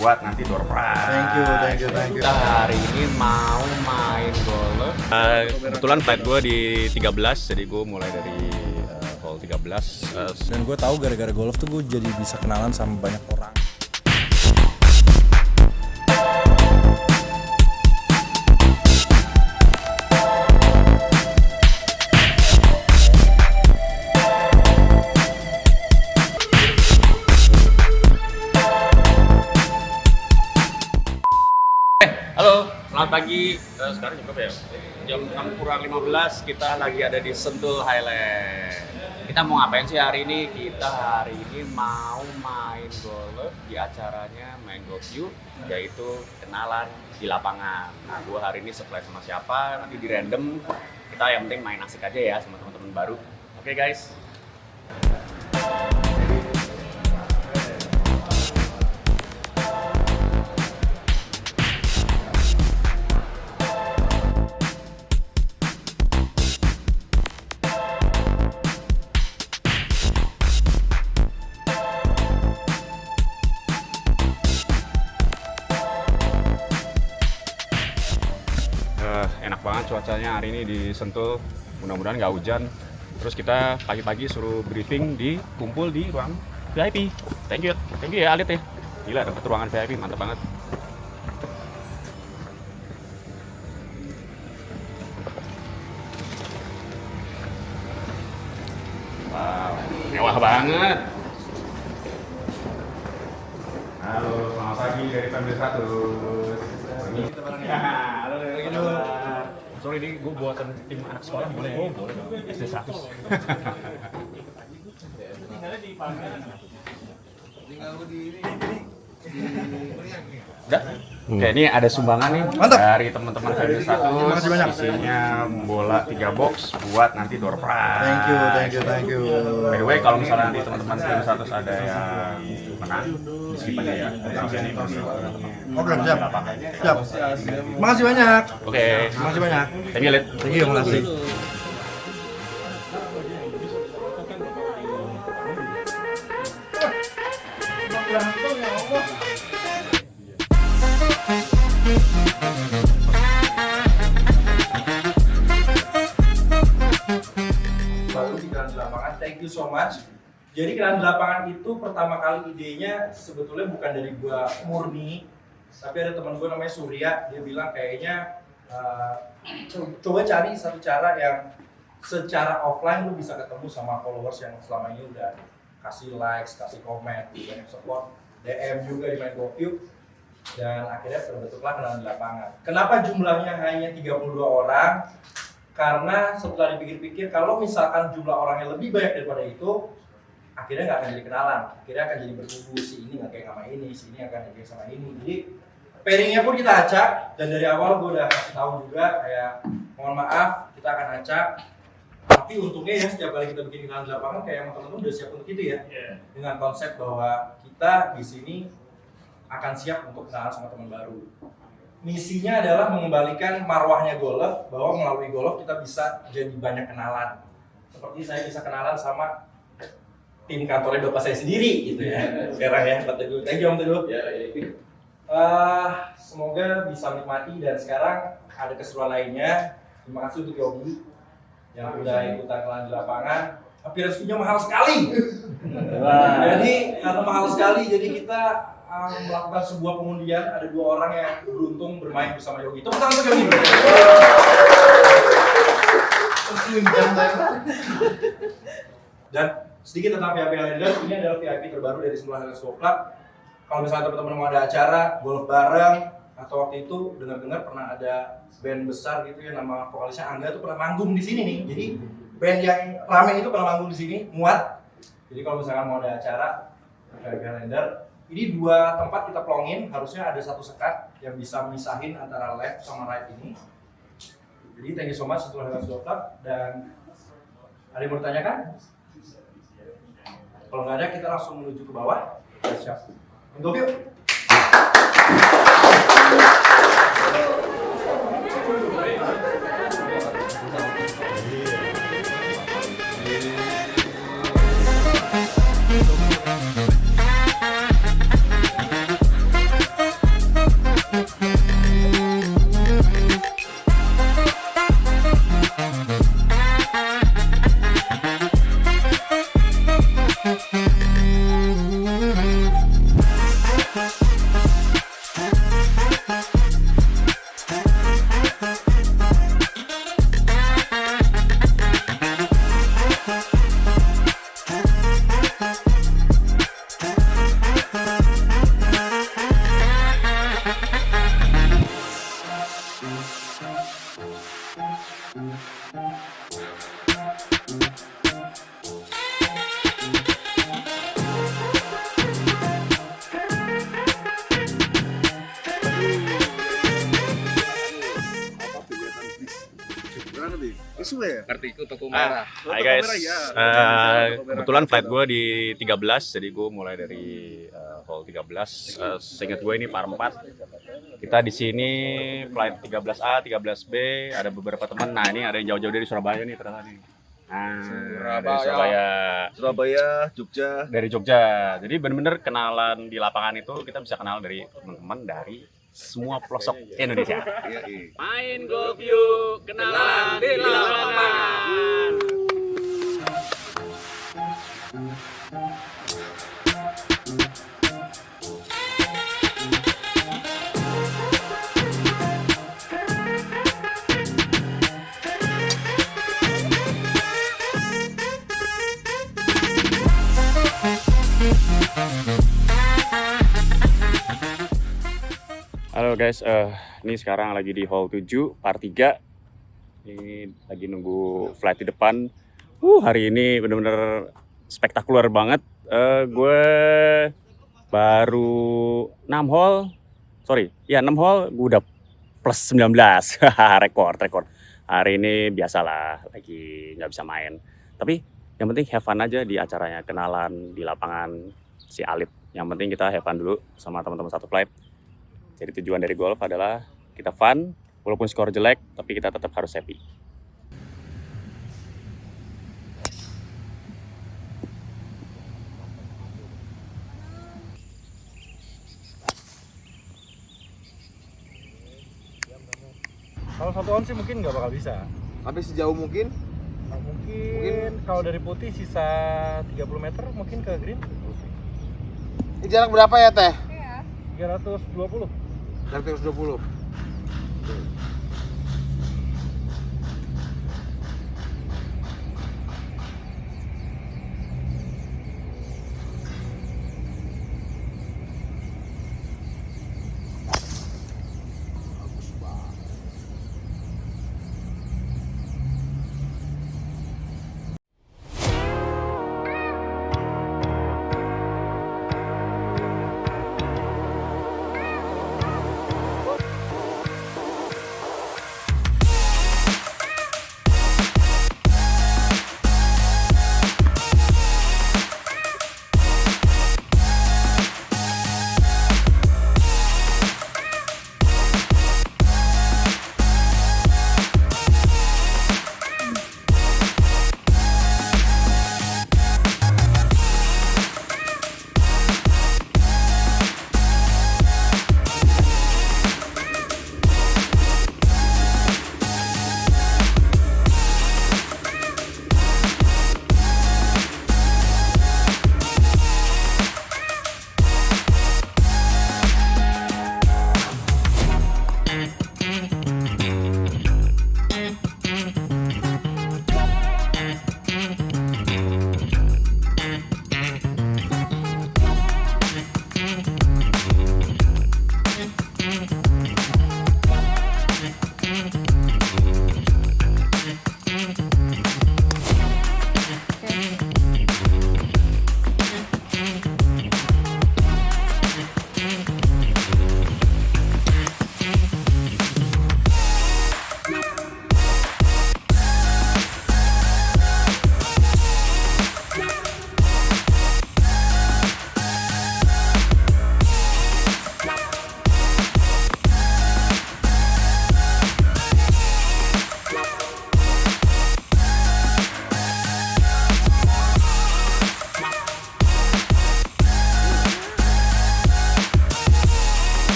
buat nanti door prize. Thank you. Kita hari ini mau main golf. Kebetulan flight gue di 13, jadi gue mulai dari hole 13. Dan gue tahu gara-gara golf tuh gue jadi bisa kenalan sama banyak orang. Halo, selamat pagi. Sekarang jam berapa ya? Jam 6:15, kita lagi ada di Sentul Highland. Kita mau ngapain sih hari ini? Kita hari ini mau main golf di acaranya Mango View, yaitu kenalan di lapangan. Nah, gue hari ini supply sama siapa, nanti di random. Kita yang penting main asik aja ya sama teman-teman baru. Oke guys. Enak banget cuacanya hari ini di Sentul, mudah-mudahan nggak hujan. Terus kita pagi-pagi suruh briefing kumpul di ruang VIP. Thank you ya Alit ya. Gila dapet ruangan VIP, mantap banget. Wow, mewah banget. Halo, selamat pagi dari Family 100. Halo, sorry ini gue buatan tim anak sekolah boleh? Oh boleh dong, SD 100. Udah? Oke, ini ada sumbangan nih. Mantap. Dari teman-teman Family 100. Isinya bola 3 box buat nanti door prize. Thank you. By the way, kalau misalnya nanti teman-teman Family 100 ada yang menang, skip aja ya. Oke, siap. Makasih banyak. Oke. Makasih banyak. Thank you, Lid. Thank you, makasih. Baru di kenalan di lapangan, thank you so much. Jadi kenalan di lapangan itu pertama kali idenya sebetulnya bukan dari gua murni, tapi ada teman gua namanya Surya, dia bilang kayaknya coba cari satu cara yang secara offline lu bisa ketemu sama followers yang selama ini udah kasih likes, kasih komen, banyak support, DM juga di Mango View. Dan akhirnya terbentuklah kenalan di lapangan. Kenapa jumlahnya hanya 32 orang? Karena setelah dipikir-pikir, kalau misalkan jumlah orangnya lebih banyak daripada itu, akhirnya nggak akan jadi kenalan, akhirnya akan jadi berkubu, si ini nggak kayak sama ini, si ini akan kayak sama ini. Jadi pairingnya pun kita acak, dan dari awal gue udah kasih tahu juga kayak mohon maaf kita akan acak, tapi untungnya ya setiap kali kita bikin kenalan di lapangan kayak emang teman-teman udah siap untuk itu ya, dengan konsep bahwa kita di sini akan siap untuk kenalan sama teman baru. Misinya adalah mengembalikan marwahnya golf, bahwa melalui golf kita bisa jadi banyak kenalan. Seperti saya bisa kenalan sama tim kantornya bapak saya sendiri gitu ya. Sekarang ya, Pak Teguh. Thank you Om Teguh. Semoga bisa menikmati, dan sekarang ada keseruan lainnya. Terima kasih untuk Yogi yang udah ikutan kenalan di lapangan. Tapi restunya mahal sekali. Jadi karena mahal sekali, jadi kita melakukan sebuah pengundian. Ada 2 orang yang beruntung bermain bersama Yogi. Tepuk tangan untuk Yogi. Dan sedikit tentang VIP Highlanders, ini adalah VIP terbaru dari Sentul Highlanders Golf Club. Kalau misalnya teman-teman mau ada acara golf bareng, atau waktu itu dengar-dengar pernah ada band besar gitu ya, nama vokalisnya Angga tuh pernah manggung di sini nih. Jadi band yang ramen itu pernah manggung di sini, muat. Jadi kalau misalkan mau ada acara VIP Highlander, ini 2 tempat kita plongin, harusnya ada 1 sekat yang bisa misahin antara left sama right ini. Jadi thank you so much Sentul Highlanders Golf Club. Dan ada yang mau ditanyakan? Kalau nggak ada, kita langsung menuju ke bawah. Siap. Untuk yuk. semua ya? Kartiku toko merah. Hai guys, Toko merah, ya. kebetulan flight gue di 13, jadi gue mulai dari hall 13. Seingat gue ini par 4. Kita di sini flight 13A, 13B, ada beberapa teman. Nah ini ada yang jauh-jauh dari Surabaya nih ternyata nih. Nah, dari Surabaya, Jogja. dari Jogja. Jadi bener-bener kenalan di lapangan itu kita bisa kenal dari teman-teman dari semua pelosok Indonesia. Iya, iya. Main golf yuk, kenalan di lapangan. Halo guys, ini sekarang lagi di hall 7, par 3. Ini lagi nunggu flight di depan. Hari ini bener-bener spektakuler banget. Gue baru 6 hall, 6 hall gue udah plus 19. rekor. Hari ini biasalah, lagi nggak bisa main. Tapi yang penting have fun aja di acaranya, kenalan di lapangan si Alit. Yang penting kita have fun dulu sama teman-teman satu flight. Jadi tujuan dari golf adalah kita fun, walaupun skor jelek, tapi kita tetap harus happy. Kalau 1 on sih mungkin nggak bakal bisa. Tapi sejauh mungkin Nah, mungkin kalau dari putih sisa 30 meter mungkin ke green. ini jarak berapa ya Teh? 320. 120.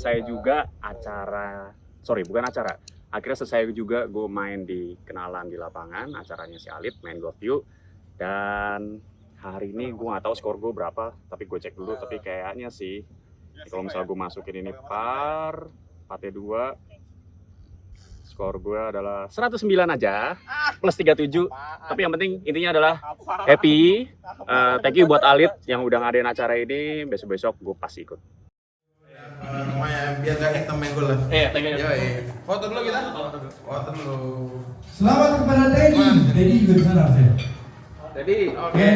selesai juga acara, akhirnya selesai juga gue main di kenalan di lapangan, acaranya si Alit, main golf view. Dan hari ini gue nggak tahu skor gue berapa, tapi gue cek dulu. Tapi kayaknya sih kalau misalnya gue masukin ini par 2, skor gue adalah 109 aja, plus 37. Tapi yang penting intinya adalah happy. Thank you buat Alit yang udah ngadain acara ini. Besok-besok gue pasti ikut. Namanya biar gak hitam main gol lah. Thank you. Yoi. Foto dulu kita. Foto dulu. Selamat kepada Teddy. Teddy juga di sana harusnya. Jadi, Oke.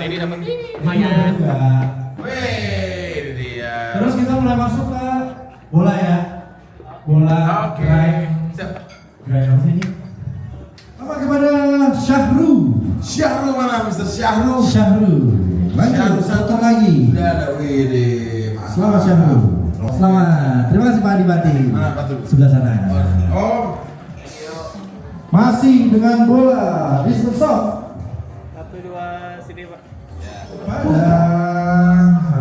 ini dapat Lumayan juga. Wih, ini dia. Terus kita mulai masuk ke bola ya. Bola Oke. Siap. Grind apa ini? Apa kepada Syahrul? Syahrul mana, Mr. Syahrul? Syahrul. Lanjut, satu lagi. Udah ada, wih. Selamat Syahrul. Selamat. Terima kasih Pak Adipati. Mana Pak Tuh? Sebelah sana. Oh, Masih dengan bola Mr. Soft. 1, 2, sini Pak. Pada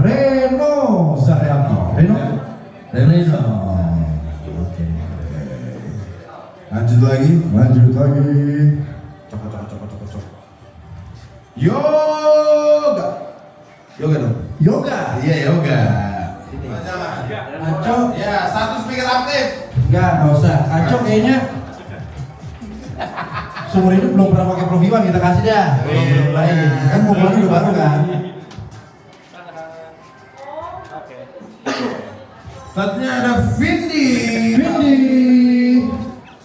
Reno Zahrianto. Reno. Oke. lanjut lagi. Lanjut lagi. Yoga. Yoga dong. Yoga. Iya, yoga. Aco. Ya, satu speaker aktif. Enggak usah. Aco kayaknya seumur hidup belum pernah pakai Pro V1, kita kasih dah. Belum lagi. Kan mobilnya udah baru kan. Selanjutnya ada Vindi. Vindi.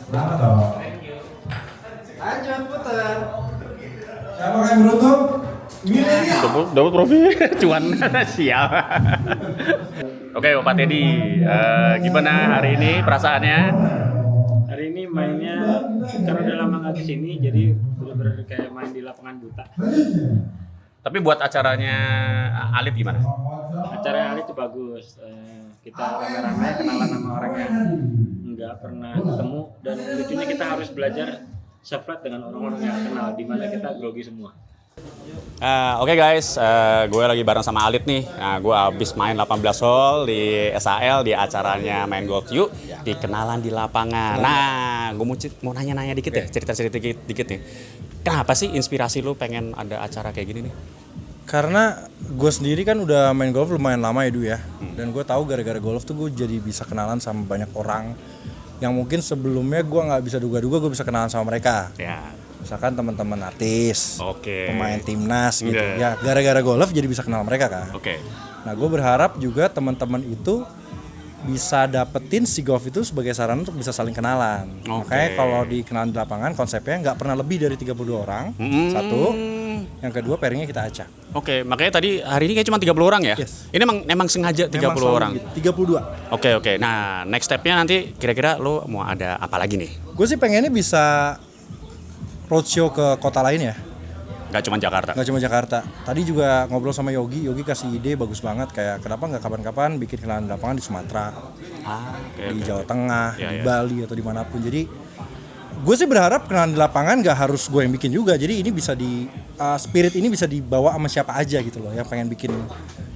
Selamat dong. Lanjut putar. Siapa yang beruntung? Milenial. Dapat trofi. Cuan. Siap. Oke, Pak Teddy. Gimana hari ini perasaannya? Hari ini mainnya karena udah lama nggak kesini, jadi bener-bener kayak main di lapangan buta. Tapi buat acaranya Alif gimana? Acara Ali itu bagus. Kita rame-rame kenalan sama orang yang nggak pernah ketemu, dan lucunya kita harus belajar separate dengan orang-orang yang kenal, di mana kita grogi semua. Oke guys, gue lagi bareng sama Alit nih. Gue abis main 18 hole di SAL di acaranya Main Golf Yuk, di kenalan di lapangan. Nah, gue mau nanya-nanya dikit ya, cerita-cerita dikit nih. Kenapa sih inspirasi lu pengen ada acara kayak gini nih? Karena gue sendiri kan udah main golf lumayan lama ya Du ya. Dan gue tahu gara-gara golf tuh gue jadi bisa kenalan sama banyak orang yang mungkin sebelumnya gue nggak bisa duga-duga gue bisa kenalan sama mereka. Ya. Misalkan teman-teman artis, Oke. pemain timnas gitu. Iya. Ya gara-gara golf jadi bisa kenal mereka kan. Oke. Nah gue berharap juga teman-teman itu bisa dapetin si golf itu sebagai sarana untuk bisa saling kenalan. Oke. Makanya kalau di kenalan di lapangan konsepnya nggak pernah lebih dari 32 orang. Satu. Yang kedua pairingnya kita acak. Oke, makanya tadi hari ini kayak cuma 30 orang ya? Yes. Ini emang sengaja 30 Memang selalu orang? gitu, 32. Oke. Nah, next stepnya nanti kira-kira lo mau ada apa lagi nih? Gue sih pengennya bisa roadshow ke kota lain ya, Gak cuma Jakarta? nggak cuma Jakarta. Tadi juga ngobrol sama Yogi kasih ide bagus banget, kayak kenapa nggak kapan-kapan bikin kenalan di lapangan di Sumatera, di Jawa Tengah, Ya, di ya. Bali atau dimanapun. Jadi gue sih berharap kenalan di lapangan nggak harus gue yang bikin juga. Jadi ini bisa spirit ini bisa dibawa sama siapa aja gitu loh, yang pengen bikin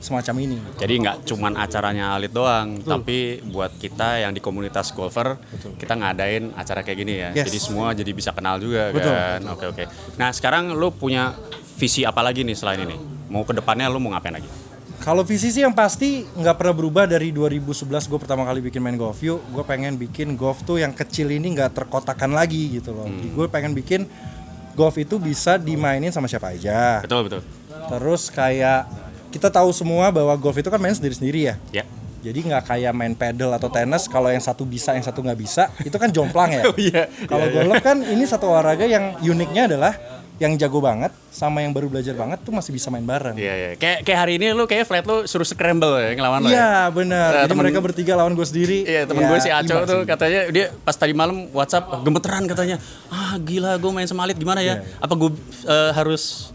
semacam ini. Jadi nggak cuman acaranya Alit doang, tapi buat kita yang di komunitas golfer, kita ngadain acara kayak gini ya. Yes. Jadi semua jadi bisa kenal juga Betul. kan. Oke. Nah sekarang lo punya visi apa lagi nih selain ini? Mau ke depannya lo mau ngapain lagi? Kalau visi sih yang pasti nggak pernah berubah dari 2011 gue pertama kali bikin Main Golf Yuk. Gue pengen bikin golf tuh yang kecil ini nggak terkotakan lagi gitu loh. Gue pengen bikin golf itu bisa dimainin sama siapa aja. Betul. Terus kayak kita tahu semua bahwa golf itu kan main sendiri-sendiri ya. Ya. Jadi nggak kayak main paddle atau tenis, kalau yang satu bisa, yang satu nggak bisa, itu kan jomplang ya. Oh, iya. Kalau golf kan ini satu olahraga yang uniknya adalah yang jago banget sama yang baru belajar banget tuh masih bisa main bareng. Iya. Kayak hari ini lo kayak flat lo suruh scramble ya ngelawan lo ya? Iya benar. Nah, Jadi temen- mereka bertiga lawan gue sendiri. Iya, temen Ya, gue si Aco imbang tuh sih. katanya dia pas tadi malam WhatsApp gemeteran katanya. Gila gue main sama Alit gimana ya? Iya. Apa gue harus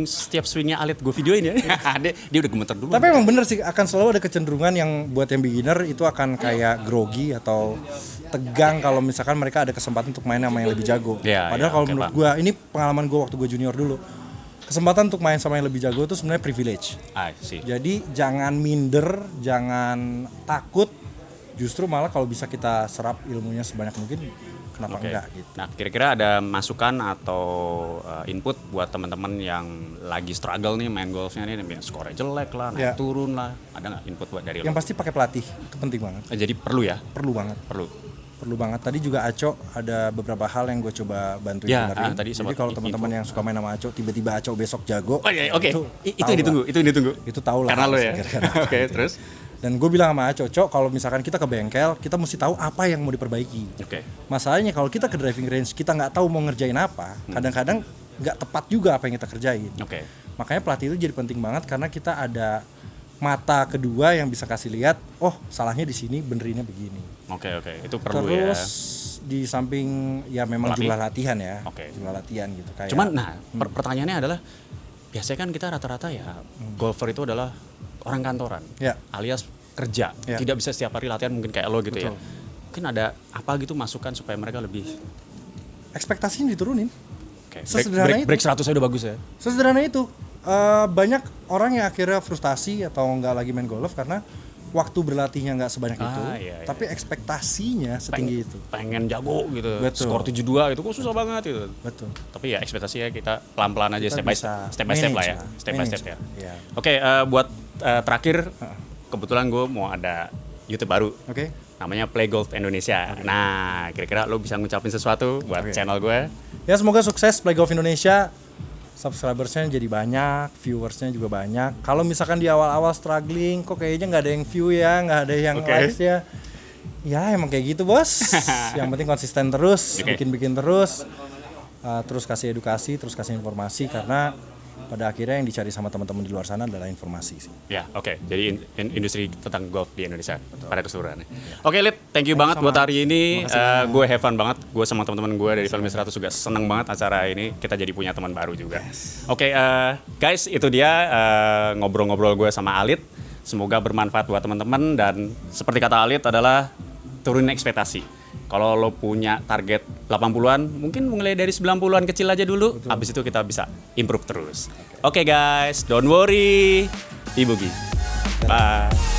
setiap swingnya Alit gue videoin ya? dia udah gemeter dulu. Tapi emang bener sih, akan selalu ada kecenderungan yang buat yang beginner itu akan kayak grogi atau tegang kalau misalkan mereka ada kesempatan untuk main sama yang lebih jago. Iya, Padahal iya, kalau oke, menurut Pak. gue, ini pengalaman gue waktu gue junior dulu. Kesempatan untuk main sama yang lebih jago itu sebenarnya privilege. Sih. Jadi jangan minder, jangan takut. Justru malah kalau bisa kita serap ilmunya sebanyak mungkin, kenapa Oke. enggak gitu. Nah, kira-kira ada masukan atau input buat teman-teman yang lagi struggle nih main golfnya nih, skornya jelek lah, naik Ya. turun lah. Ada nggak input buat dari lo? Yang pasti pakai pelatih, itu penting banget. Jadi perlu ya? Perlu banget. Perlu banget. Tadi juga Aco ada beberapa hal yang gue coba bantuin Ya, benerin. tadi Jadi sempat kalau teman-teman yang suka main sama Aco, tiba-tiba Aco besok jago. Oh iya, oke. Itu tahu yang ditunggu, lah. itu yang ditunggu. Itu tahu lah. Karena lo ya. Gara-gara Aco. Oke, terus? Dan gue bilang sama Cocok, kalau misalkan kita ke bengkel, kita mesti tahu apa yang mau diperbaiki. Oke. Masalahnya kalau kita ke driving range, kita nggak tahu mau ngerjain apa, kadang-kadang nggak tepat juga apa yang kita kerjain. Oke. Makanya pelatih itu jadi penting banget karena kita ada mata kedua yang bisa kasih lihat, oh salahnya di sini, benerinnya begini. Oke. Itu perlu ya. Terus di samping ya memang Pelatih. jumlah latihan ya, Oke. jumlah latihan gitu. Kayak, Cuman pertanyaannya adalah biasanya kan kita rata-rata ya golfer itu adalah orang kantoran, Ya. alias kerja, Ya. tidak bisa setiap hari latihan mungkin kayak lo gitu ya. Betul. Mungkin ada apa gitu masukan supaya mereka lebih ekspektasinya diturunin. break, Sesederhana break, itu. break 100 udah bagus ya. Sesederhana itu. Banyak orang yang akhirnya frustasi atau nggak lagi main golf karena waktu berlatihnya nggak sebanyak itu, iya. tapi ekspektasinya setinggi itu. Pengen jago gitu, Betul. skor 72 itu kok susah banget gitu. Betul. Tapi ya ekspektasinya kita pelan-pelan aja, Kita step by bisa step lah ya, manage step by step ya. Iya. Oke, buat terakhir, kebetulan gue mau ada YouTube baru, Oke. namanya Play Golf Indonesia. Nah, kira-kira lo bisa ngucapin sesuatu buat Oke. channel gue? Ya semoga sukses Play Golf Indonesia. Subscribersnya jadi banyak, viewersnya juga banyak. Kalau misalkan di awal-awal struggling, kok kayaknya nggak ada yang view ya, nggak ada yang Oke. likes ya. Ya emang kayak gitu bos. Yang penting konsisten terus, Oke. bikin terus, terus kasih edukasi, terus kasih informasi karena pada akhirnya yang dicari sama teman-teman di luar sana adalah informasi sih. Ya, oke. Jadi industri tentang golf di Indonesia pada keseluruhannya. Oke, Lid, thank you banget buat hari ini. Gue have fun banget. Gue sama teman-teman gue dari Film 100 juga seneng banget acara ini. Kita jadi punya teman baru juga. Oke, guys, itu dia ngobrol-ngobrol gue sama Alit. Semoga bermanfaat buat teman-teman dan seperti kata Alit adalah turunin ekspektasi. Kalau lo punya target 80-an, mungkin mulai dari 90-an kecil aja dulu. Habis itu kita bisa improve terus. Oke guys, don't worry. Ibugi. Bye.